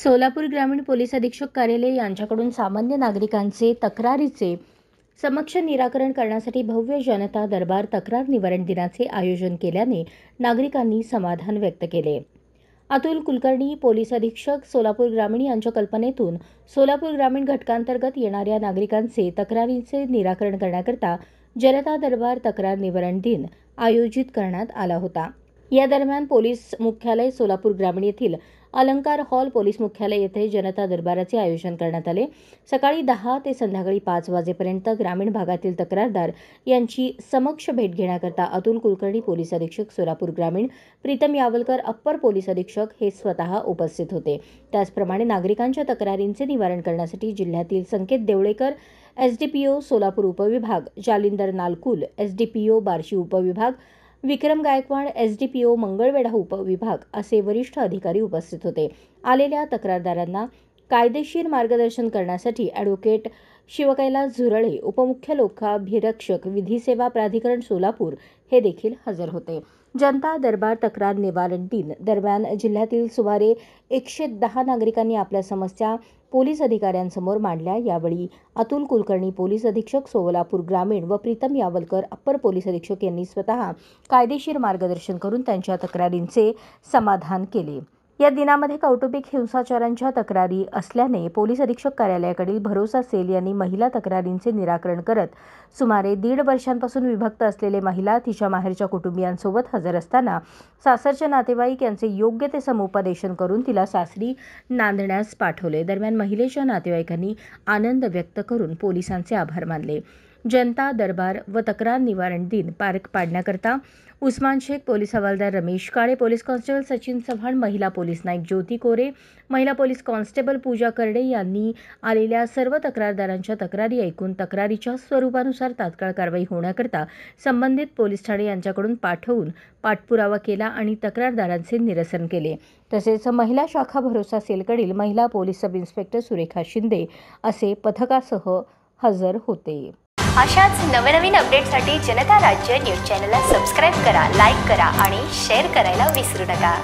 सोलापूर ग्रामीण पोलीस अधीक्षक कार्यालय यांच्याकडून सामान्य नागरिकांचे तक्रारीचे समक्ष निराकरण करण्यासाठी भव्य जनता दरबार तक्रार निवारण दिनाचे आयोजन केल्याने नागरिकांनी समाधान व्यक्त केले। अतुल कुलकर्णी पोलीस अधीक्षक सोलापूर ग्रामीण यांच्या कल्पनेतून सोलापूर ग्रामीण घटकांतर्गत येणाऱ्या नागरिकांचे तक्रारींचे निराकरण करण्याकरता जनता दरबार तक्रार निवारण दिन आयोजित करण्यात आला होता। या दरम्यान पोलीस मुख्यालय सोलापूर ग्रामीण येथील अलंकार हॉल पोलीस मुख्यालय येथे जनता दरबाराचे आयोजन करण्यात आले। सकाळी 10 ते संध्याकाळी 5 वाजेपर्यंत ग्रामीण भागातील तक्रारदार यांची समक्ष भेट घेण्याकरता अतुल कुलकर्णी पोलीस अधीक्षक सोलापूर ग्रामीण, प्रीतम यावलकर अप्पर पोलीस अधीक्षक हे स्वतः उपस्थित होते। त्याचप्रमाणे नागरिकांच्या तक्रारींचे निवारण करण्यासाठी जिल्ह्यातील संकेत देवळेकर एसडीपीओ सोलापूर उपविभाग, जालिंदर नालकुल एसडीपीओ बार्शी उपविभाग, विक्रम गायकवाड एसडीपीओ मंगळवेढा उपविभाग असे वरिष्ठ अधिकारी उपस्थित होते। आलेल्या तक्रारदारांना कायदेशीर मार्गदर्शन करण्यासाठी ॲडव्होकेट शिवकैलास झुरळे, उपमुख्य लोकाभिरक्षक विधी सेवा प्राधिकरण सोलापूर हे देखील हजर होते। जनता दरबार तक्रार निवारण दिन दरम्यान जिल्ह्यातील सुमारे 110 नागरिकांनी आपल्या समस्या पोलीस अधिकाऱ्यांसमोर मांडल्या। यावेळी अतुल कुलकर्णी पोलीस अधीक्षक सोलापूर ग्रामीण व प्रीतम यावलकर अप्पर पोलीस अधीक्षक यांनी स्वतः कायदेशीर मार्गदर्शन करून त्यांच्या तक्रारींचे समाधान केले। या दिनामध्ये कौटुंबिक हिंसाचारांच्या तक्रारी असल्याने पोलीस अधीक्षक कार्यालयाकडील भरोसा सेल यांनी महिला तक्रारींचे निराकरण करत सुमारे 1.5 वर्षांपासून विभक्त असलेले महिला तिच्या माहेरच्या कुटुंबियांसोबत हजर असताना सासरचे नातेवाईक यांचे योग्य ते समुपदेशन करून तिला सासरी नांदण्यास पाठवले। दरम्यान महिलेच्या नातेवाईकांनी आनंद व्यक्त करून पोलिसांचे आभार मानले। जनता दरबार व तक्रार निवारण दिन पार पाडण्याकरता उस्मान शेख, पोलीस हवालदार रमेश काळे, पोलीस कॉन्स्टेबल सचिन चव्हाण, महिला पोलीस नाईक ज्योती कोरे, महिला पोलीस कॉन्स्टेबल पूजा करडे यांनी आलेल्या सर्व तक्रारदारांच्या तक्रारी ऐकून तक्रारीच्या स्वरूपानुसार तात्काळ कारवाई होण्याकरता संबंधित पोलीस ठाणे यांच्याकडून पाठवून पाठपुरावा केला आणि तक्रारदारांचे निरसन केले। तसेच महिला शाखा भरोसा सेलकडील महिला police sub inspector Surekha Shinde असे पथकासह हजर होते। अशाच नवनवीन अपडेटसाठी जनता राज्य न्यूज चॅनलला सबस्क्राईब करा, लाईक करा आणि शेअर करायला विसरू नका।